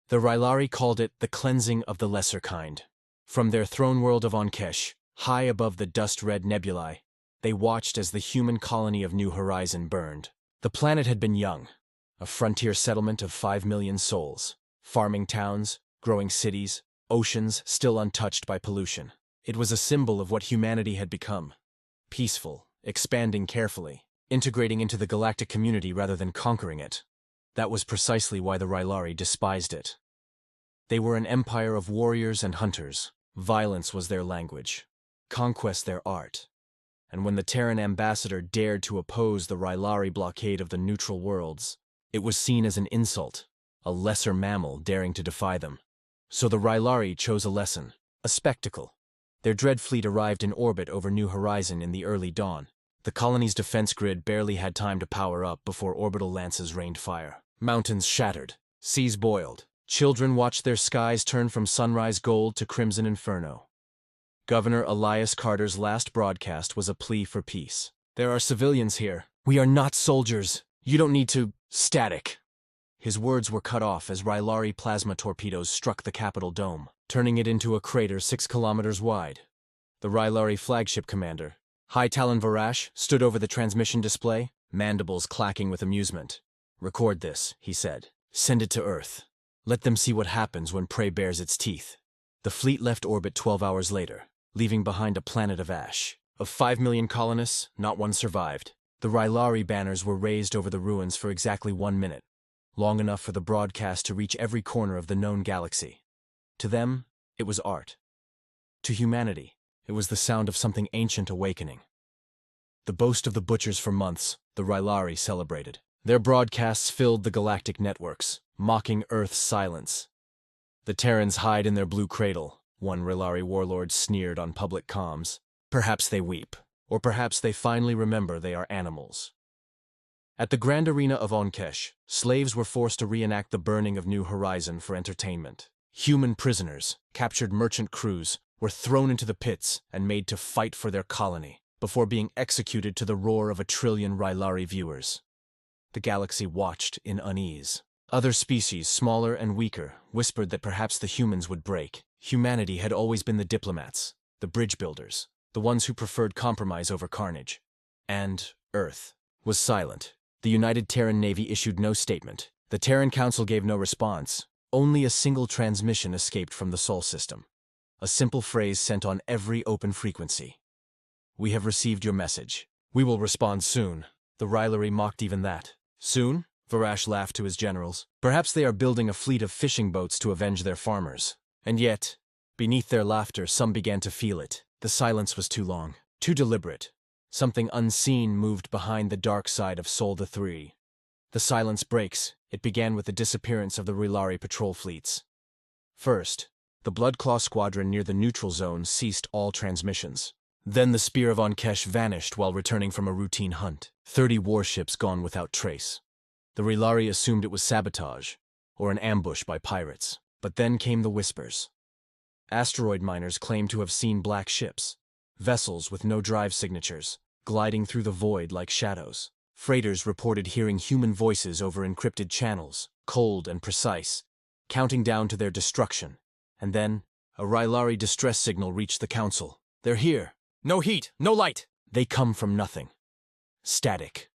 The Rylari called it the cleansing of the lesser kind. From their throne world of Onkesh, high above the dust-red nebulae, they watched as the human colony of New Horizon burned. The planet had been young, a frontier settlement of 5 million souls, farming towns, growing cities, oceans still untouched by pollution. It was a symbol of what humanity had become. Peaceful, expanding carefully, integrating into the galactic community rather than conquering it. That was precisely why the Rylari despised it. They were an empire of warriors and hunters. Violence was their language, conquest their art. And when the Terran ambassador dared to oppose the Rylari blockade of the neutral worlds, it was seen as an insult, a lesser mammal daring to defy them. So the Rylari chose a lesson, a spectacle. Their dread fleet arrived in orbit over New Horizon in the early dawn. The colony's defense grid barely had time to power up before orbital lances rained fire. Mountains shattered, seas boiled. Children watched their skies turn from sunrise gold to crimson inferno. Governor Elias Carter's last broadcast was a plea for peace. "There are civilians here. We are not soldiers. You don't need to..." Static. His words were cut off as Rylari plasma torpedoes struck the Capitol dome, turning it into a crater 6 kilometers wide. The Rylari flagship commander, High Talon Varash, stood over the transmission display, mandibles clacking with amusement. "Record this," he said. "Send it to Earth. Let them see what happens when prey bares its teeth." The fleet left orbit 12 hours later, leaving behind a planet of ash. Of 5 million colonists, not one survived. The Rylari banners were raised over the ruins for exactly 1 minute, long enough for the broadcast to reach every corner of the known galaxy. To them, it was art. To humanity, it was the sound of something ancient awakening. The boast of the butchers for months, the Rylari celebrated. Their broadcasts filled the galactic networks, mocking Earth's silence. "The Terrans hide in their blue cradle," one Rylari warlord sneered on public comms. "Perhaps they weep, or perhaps they finally remember they are animals." At the Grand Arena of Onkesh, slaves were forced to reenact the burning of New Horizon for entertainment. Human prisoners, captured merchant crews, were thrown into the pits and made to fight for their colony, before being executed to the roar of 1 trillion Rylari viewers. The galaxy watched in unease. Other species, smaller and weaker, whispered that perhaps the humans would break. Humanity had always been the diplomats, the bridge builders, the ones who preferred compromise over carnage. And Earth was silent. The United Terran Navy issued no statement. The Terran Council gave no response. Only a single transmission escaped from the Sol system. A simple phrase sent on every open frequency. "We have received your message. We will respond soon." The Rylari mocked even that. "Soon?" Varash laughed to his generals. "Perhaps they are building a fleet of fishing boats to avenge their farmers." And yet, beneath their laughter, some began to feel it. The silence was too long, too deliberate. Something unseen moved behind the dark side of Sol III. The silence breaks. It began with the disappearance of the Rylari patrol fleets. First, the Bloodclaw squadron near the neutral zone ceased all transmissions. Then the Spear of Onkesh vanished while returning from a routine hunt. 30 warships gone without trace. The Rylari assumed it was sabotage, or an ambush by pirates. But then came the whispers. Asteroid miners claimed to have seen black ships, vessels with no drive signatures, gliding through the void like shadows. Freighters reported hearing human voices over encrypted channels, cold and precise, counting down to their destruction. And then, a Rylari distress signal reached the Council. "They're here. No heat, no light." They come from nothing. Static.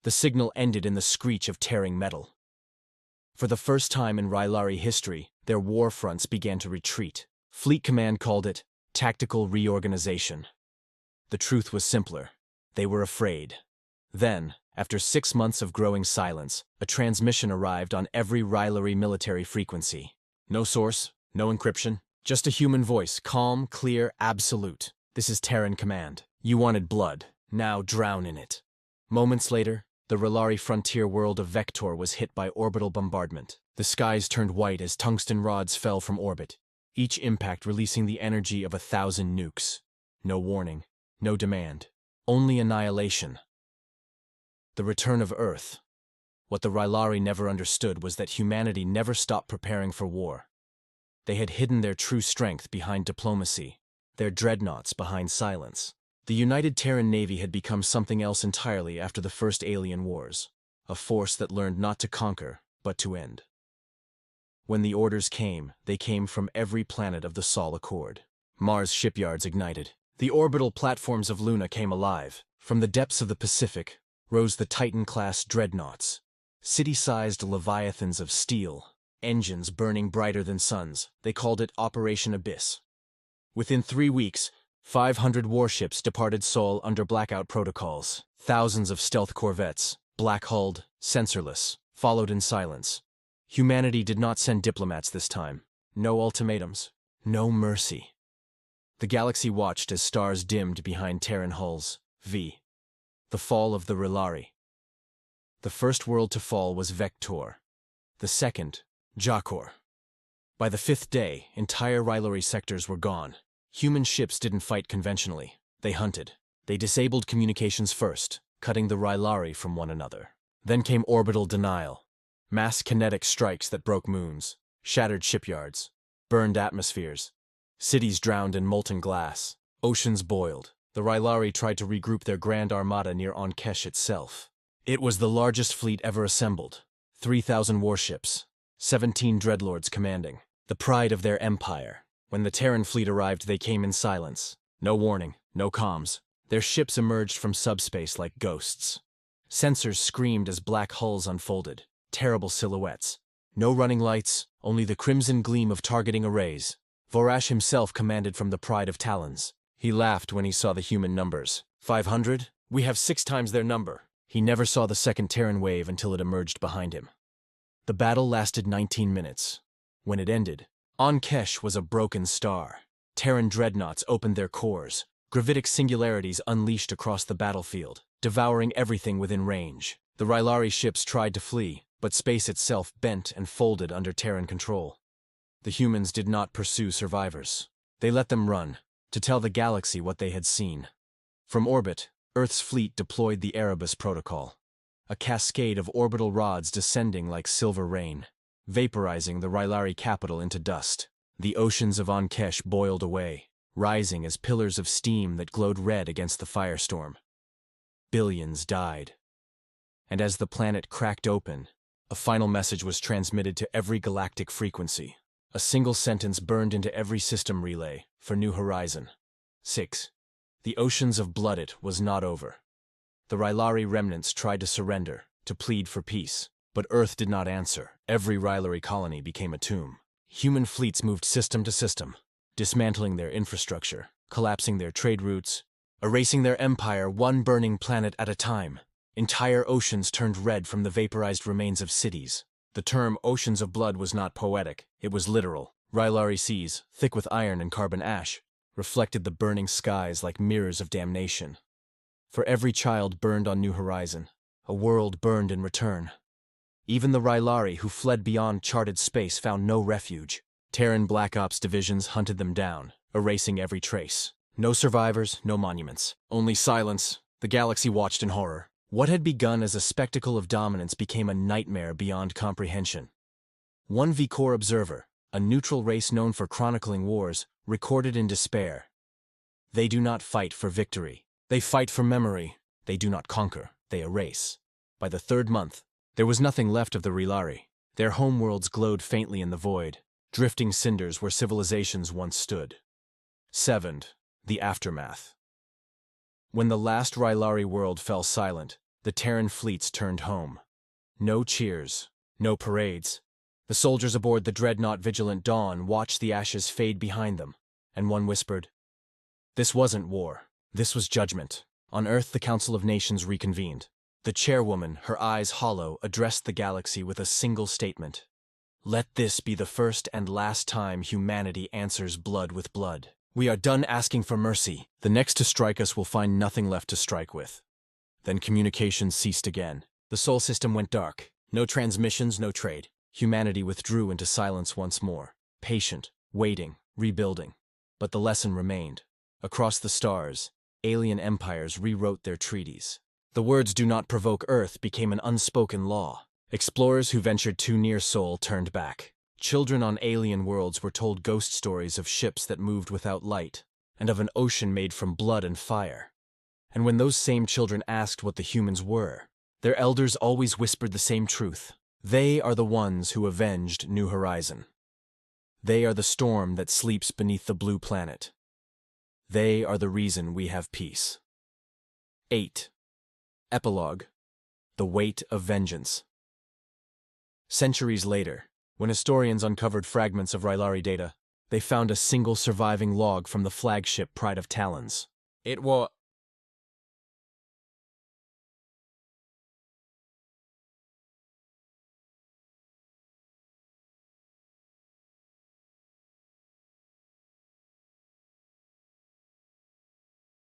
The signal ended in the screech of tearing metal. For the first time in Rylari history, their war fronts began to retreat. Fleet Command called it tactical reorganization. The truth was simpler. They were afraid. Then, after 6 months of growing silence, a transmission arrived on every Rylari military frequency. No source, no encryption, just a human voice, calm, clear, absolute. "This is Terran Command. You wanted blood. Now drown in it." Moments later, the Rylari frontier world of Vector was hit by orbital bombardment. The skies turned white as tungsten rods fell from orbit, each impact releasing the energy of 1,000 nukes. No warning, no demand, only annihilation. The return of Earth. What the Rylari never understood was that humanity never stopped preparing for war. They had hidden their true strength behind diplomacy, their dreadnoughts behind silence. The United Terran Navy had become something else entirely after the first alien wars, a force that learned not to conquer, but to end. When the orders came, they came from every planet of the Sol Accord. Mars shipyards ignited. The orbital platforms of Luna came alive. From the depths of the Pacific rose the Titan-class dreadnoughts, city-sized leviathans of steel, engines burning brighter than suns. They called it Operation Abyss. Within 3 weeks, 500 warships departed Sol under blackout protocols. Thousands of stealth corvettes, black-hulled, sensorless, followed in silence. Humanity did not send diplomats this time. No ultimatums. No mercy. The galaxy watched as stars dimmed behind Terran hulls. The fall of the Rilari. The first world to fall was Vector. The second, Jakor. By the 5th day, entire Rilari sectors were gone. Human ships didn't fight conventionally. They hunted. They disabled communications first, cutting the Rilari from one another. Then came orbital denial. Mass kinetic strikes that broke moons, shattered shipyards, burned atmospheres. Cities drowned in molten glass. Oceans boiled. The Rilari tried to regroup their grand armada near Onkesh itself. It was the largest fleet ever assembled. 3,000 warships, 17 dreadlords commanding. The pride of their empire. When the Terran fleet arrived, they came in silence. No warning, no comms. Their ships emerged from subspace like ghosts. Sensors screamed as black hulls unfolded. Terrible silhouettes. No running lights, only the crimson gleam of targeting arrays. Vorash himself commanded from the pride of Talons. He laughed when he saw the human numbers. 500? We have 6 times their number. He never saw the second Terran wave until it emerged behind him. The battle lasted 19 minutes. When it ended, Onkesh was a broken star. Terran dreadnoughts opened their cores. Gravitic singularities unleashed across the battlefield, devouring everything within range. The Rilari ships tried to flee, but space itself bent and folded under Terran control. The humans did not pursue survivors. They let them run, to tell the galaxy what they had seen. From orbit, Earth's fleet deployed the Erebus Protocol, a cascade of orbital rods descending like silver rain, vaporizing the Rilari capital into dust. The oceans of Onkesh boiled away, rising as pillars of steam that glowed red against the firestorm. Billions died. And as the planet cracked open, a final message was transmitted to every galactic frequency. A single sentence burned into every system relay for New Horizon. 6. The oceans of Blooded was not over. The Rilari remnants tried to surrender, to plead for peace, but Earth did not answer. Every Rilari colony became a tomb. Human fleets moved system to system, dismantling their infrastructure, collapsing their trade routes, erasing their empire one burning planet at a time. Entire oceans turned red from the vaporized remains of cities. The term oceans of blood was not poetic, it was literal. Rilari seas, thick with iron and carbon ash, reflected the burning skies like mirrors of damnation. For every child burned on New Horizon, a world burned in return. Even the Rilari who fled beyond charted space found no refuge. Terran Black Ops divisions hunted them down, erasing every trace. No survivors, no monuments. Only silence. The galaxy watched in horror. What had begun as a spectacle of dominance became a nightmare beyond comprehension. One Vikor observer, a neutral race known for chronicling wars, recorded in despair. They do not fight for victory. They fight for memory. They do not conquer. They erase. By the 3rd month, there was nothing left of the Rilari. Their homeworlds glowed faintly in the void, drifting cinders where civilizations once stood. 7. The aftermath. When the last Rilari world fell silent, the Terran fleets turned home. No cheers, no parades. The soldiers aboard the dreadnought Vigilant Dawn watched the ashes fade behind them, and one whispered, "This wasn't war. This was judgment." On Earth, the Council of Nations reconvened. The chairwoman, her eyes hollow, addressed the galaxy with a single statement. "Let this be the first and last time humanity answers blood with blood. We are done asking for mercy. The next to strike us will find nothing left to strike with." Then communications ceased again. The Sol system went dark. No transmissions, no trade. Humanity withdrew into silence once more, patient, waiting, rebuilding. But the lesson remained. Across the stars, alien empires rewrote their treaties. The words "do not provoke Earth" became an unspoken law. Explorers who ventured too near Sol turned back. Children on alien worlds were told ghost stories of ships that moved without light, and of an ocean made from blood and fire. And when those same children asked what the humans were, their elders always whispered the same truth. They are the ones who avenged New Horizon. They are the storm that sleeps beneath the blue planet. They are the reason we have peace. 8. Epilogue. The Weight of Vengeance. Centuries later, when historians uncovered fragments of Rylari data, they found a single surviving log from the flagship Pride of Talons. It was